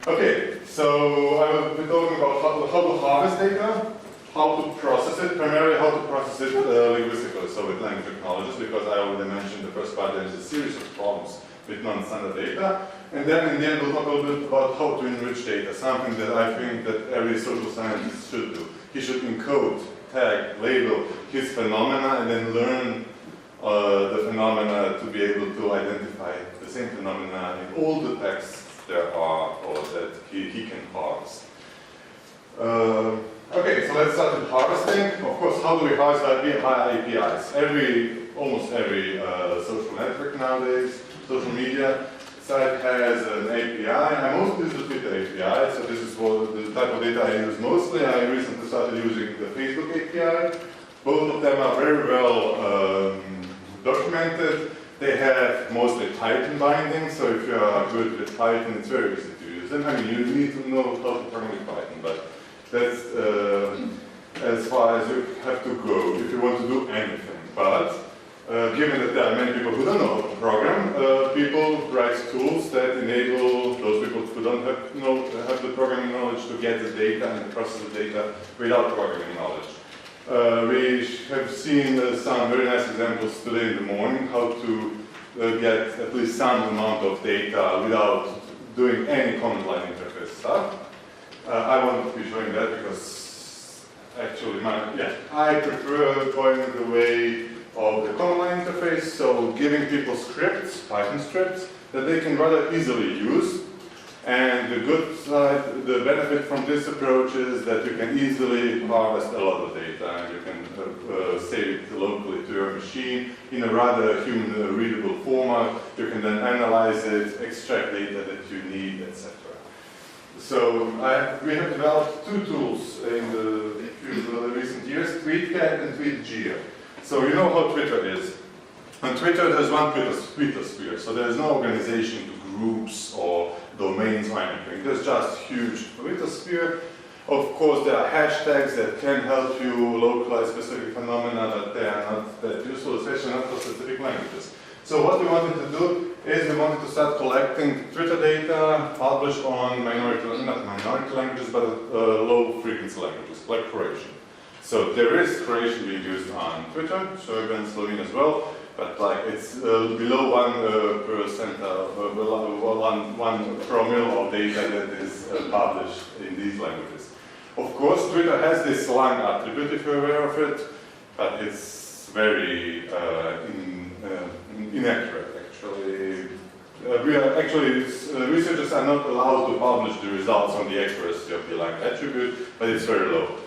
Okay, so I will be talking about how to harvest data, how to process it, primarily how to process it linguistically, so with language technologies, because I already mentioned the first part, there is a series of problems with non-standard data. And then in the end we'll talk a little bit about how to enrich data, something that I think that every social scientist should do. He should encode, tag, label his phenomena and then learn the phenomena to be able to identify the same phenomena in all the texts there are or that he can harvest. Okay, so let's start with harvesting. Of course, how do we harvest via APIs? Almost every social network nowadays, social media site has an API. I mostly use the Twitter API, so this is what the type of data I use mostly. I recently started using the Facebook API. Both of them are very well documented. They have mostly Python bindings, so if you are good with Python, it's very easy to use them. I mean, you need to know how to program with Python, but that's as far as you have to go if you want to do anything. But given that there are many people who don't know how to program, people write tools that enable those people who don't have the programming knowledge to get the data and process the data without programming knowledge. We have seen some very nice examples today in the morning how to get at least some amount of data without doing any command line interface stuff. I won't be showing that because actually I prefer going the way of the command line interface, so giving people scripts, Python scripts, that they can rather easily use. And the good side, the benefit from this approach is that you can easily harvest a lot of data and you can save it locally to your machine in a rather human readable format. You can then analyze it, extract data that you need, etc. So we have developed two tools in the recent years, TweetCat and TweetGeo. So you know how Twitter is. On Twitter there's one Twitter sphere, so there's no organization to groups or domains or anything. There's just huge Twitter sphere. Of course there are hashtags that can help you localize specific phenomena, but they are not that useful, especially not for specific languages. So what we wanted to do is we wanted to start collecting Twitter data published on not minority languages, but low frequency languages, like Croatian. So there is Croatian being used on Twitter, Serbian, Slovene as well, but like it's below 1% of 1 promille of data that is published in these languages. Of course, Twitter has this slang attribute, if you're aware of it, but it's very inaccurate, actually. Researchers are not allowed to publish the results on the accuracy of the language attribute, but it's very low.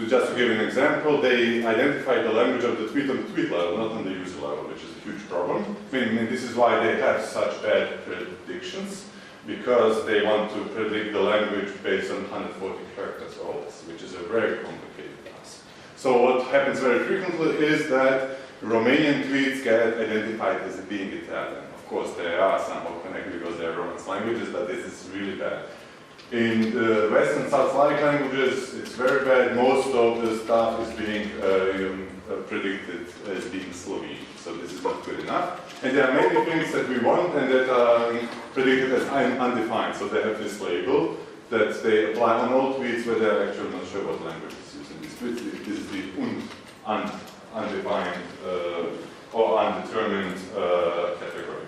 Just to give an example, they identify the language of the tweet on the tweet level, not on the user level, which is a huge problem. I mean, this is why they have such bad predictions, because they want to predict the language based on 140 characters or less, which is a very complicated task. So what happens very frequently is that Romanian tweets get identified as being Italian. Of course, they are somehow connected because they are Romance languages, but this is really bad. In the West and South Slavic languages, it's very bad. Most of the stuff is being predicted as being Slovene, so this is not good enough. And there are many things that we want and that are predicted as undefined, so they have this label that they apply on all tweets where they're actually not sure what language is using these tweets. This is the undefined or undetermined category.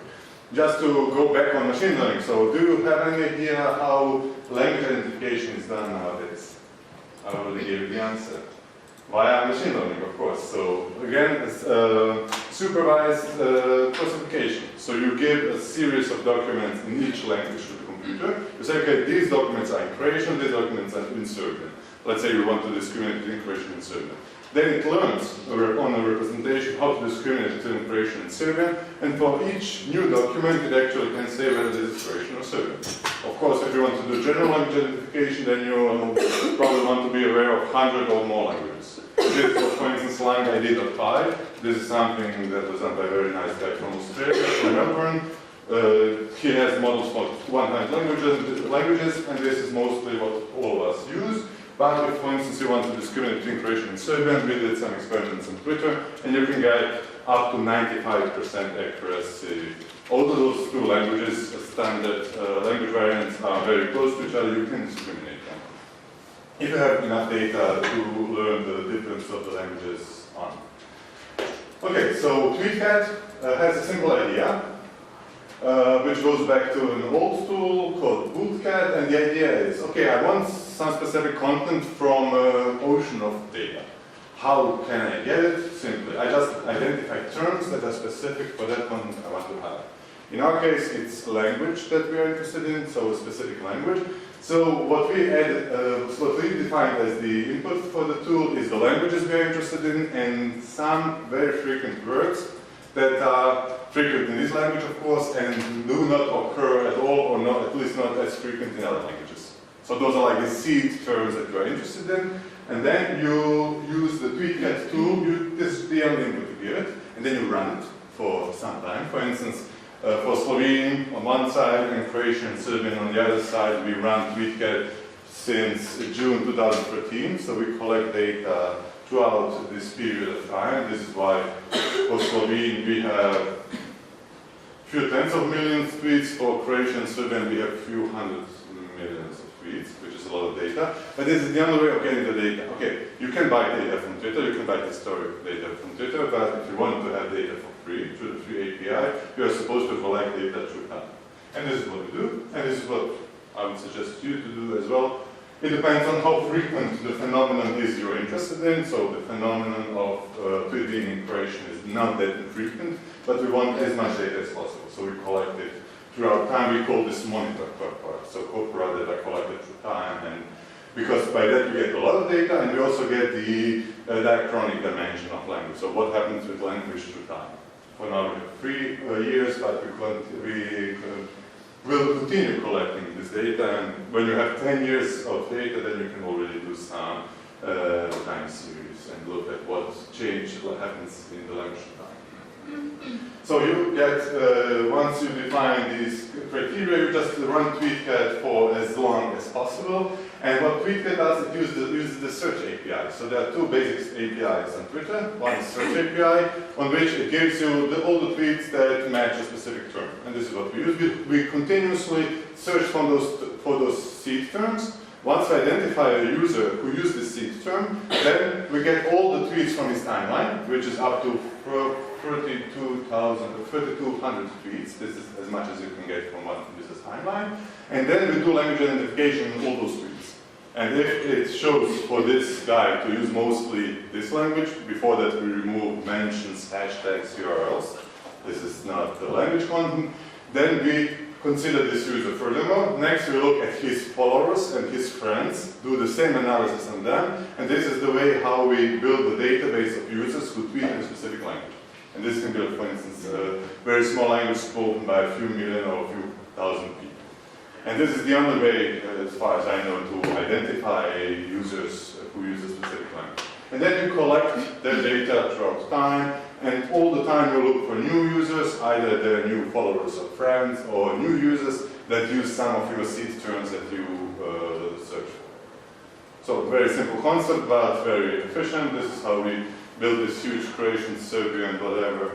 Just to go back on machine learning, so do you have any idea how language identification is done nowadays? I already gave you the answer. Via machine learning, of course. So again, it's supervised classification. So you give a series of documents in each language to the computer. You say, okay, these documents are in Croatian, these documents are in Serbian. Let's say you want to discriminate between Croatian and Serbian. Then it learns on a representation how to discriminate between Croatian and Serbian, and for each new document it actually can say whether this is Croatian or Serbian. Of course, if you want to do general language identification, then you probably want to be aware of 100 or more languages. For instance, slang ID.5, this is something that was done by a very nice guy from Australia, from Melbourne. He has models for 100 languages, and this is mostly what all of us use. But if, for instance, you want to discriminate between Croatian and Serbian, we did some experiments on Twitter, and you can get up to 95% accuracy although those two languages, standard language variants, are very close to each other, you can discriminate them. If you have enough data to learn the difference of the languages on. Okay, so TweetCat has a simple idea, which goes back to an old tool called Bootcat, and the idea is, okay, I want some specific content from an ocean of data. How can I get it? Simply, I just identify terms that are specific for that content I want to have. In our case, it's language that we are interested in, so a specific language. So what we defined as the input for the tool is the languages we are interested in, and some very frequent words that are frequent in this language, of course, and do not occur at all, or not, at least not as frequent in other languages. So those are like the seed terms that you are interested in, and then you use the TweetCat tool. This is the only input you give it, and then you run it for some time. For instance, for Slovene on one side and Croatian and Serbian on the other side, we run TweetCat since June 2013, so we collect data throughout this period of time. This is why for Slovene we have a few tens of millions of tweets, for Croatian and Serbian we have a few hundreds of millions of tweets, which is a lot of data. But this is the only way of getting the data. Okay, you can buy data from Twitter, you can buy historic data from Twitter, but if you want to have data for free, through the free API, you are supposed to collect data through time. And this is what we do, and this is what I would suggest you to do as well. It depends on how frequent the phenomenon is you're interested in. So the phenomenon of tweeting in Croatian is not that infrequent, but we want as much data as possible. So we collect it throughout time. We call this monitor corpora. So corpora that are collected through time, and because by that we get a lot of data, and we also get the diachronic dimension of language. So what happens with language through time? For now we have 3 years, but we'll continue collecting this data, and when you have 10 years of data, then you can already do some time series and look at what happens in the language time. So you get, once you define these criteria, you just run TweetCat for as long as possible. And what TweetCat does, it uses the search API. So there are two basic APIs on Twitter. One is search API, on which it gives you all the tweets that match a specific term. And this is what we use. We continuously search for those seed terms. Once we identify a user who used this seed term, then we get all the tweets from his timeline, which is up to 3,200 tweets. This is as much as you can get from one user's timeline. And then we do language identification on all those tweets. And if it shows for this guy to use mostly this language, before that we remove mentions, hashtags, URLs. This is not the language content. Then we consider this user furthermore. Next we look at his followers and his friends, do the same analysis on them, and this is the way how we build the database of users who tweet in a specific language. And this can be, for instance, a very small language spoken by a few million or a few thousand people. And this is the only way, as far as I know, to identify users who use a specific language. And then you collect their data throughout time, and all the time you look for new users, either they're new followers or friends, or new users that use some of your seed terms that you search for. So very simple concept, but very efficient. This is how we build this huge Croatian, Serbian, whatever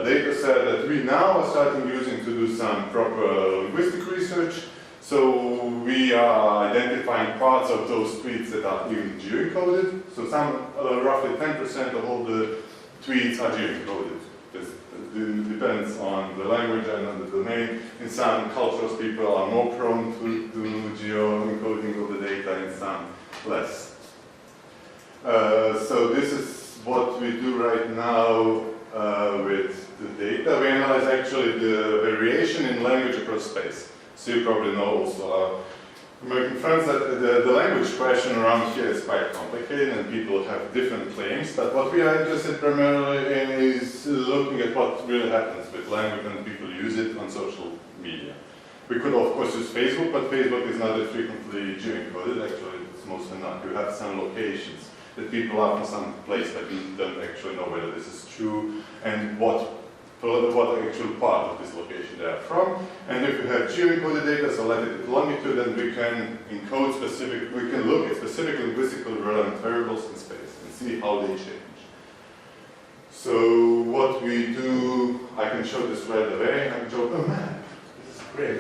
data set that we now are starting using to do some proper linguistic research. So we are identifying parts of those tweets that are even geoencoded. So some, roughly 10% of all the tweets are geoencoded. This depends on the language and on the domain. In some cultures, people are more prone to geo-encoding of the data, in some less. So this is what we do right now with the data. We analyze actually the variation in language across space. So you probably know also our American friends that the language question around here is quite complicated and people have different claims, but what we are interested primarily in is looking at what really happens with language when people use it on social media. We could of course use Facebook, but Facebook is not that frequently geoencoded. Actually, it's mostly not. You have some locations that people are from some place, but you don't actually know whether this is true and what actual part of this location they are from. And if you have geoencoded data, so latitude and longitude, then we can encode we can look at specific linguistically relevant variables in space and see how they change. So what we do, I can show this right away. I can show, oh man, this is great.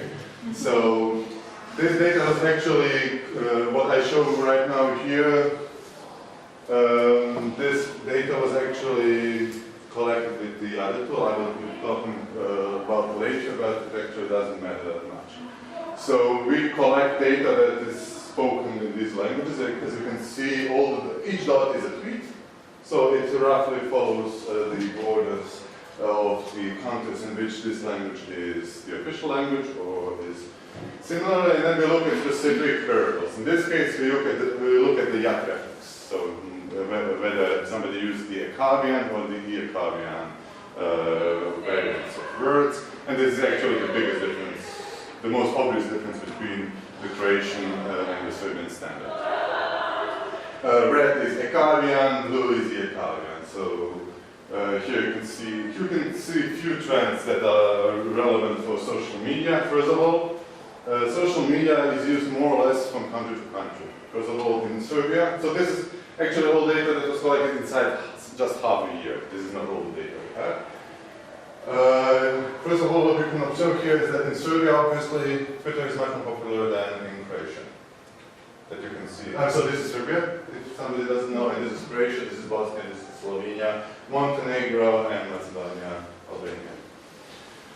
So this data is actually what I show right now here. This data was actually collected with the other tool. I will be talking about later, but it actually doesn't matter that much. So we collect data that is spoken in these languages. As you can see, each dot is a tweet. So it roughly follows the borders of the countries in which this language is the official language or is similar, and then we look at specific variables. In this case, we look at the YAT prefix. So whether somebody used the Akavian or the E-Akavian variants of words, and this is actually the biggest difference, the most obvious difference between the Croatian and the Serbian standard. Red is Akavian, blue is the Akavian. So here you can see a few trends that are relevant for social media. First of all, social media is used more or less from country to country. First of all, in Serbia. So this is actually all data that was collected inside just half a year. This is not all the data we have. First of all, what we can observe here is that in Serbia, obviously, Twitter is much more popular than in Croatia. That you can see. So this is Serbia, if somebody doesn't know, and this is Croatia, this is Bosnia, this is Slovenia, Montenegro, and Macedonia, Albania.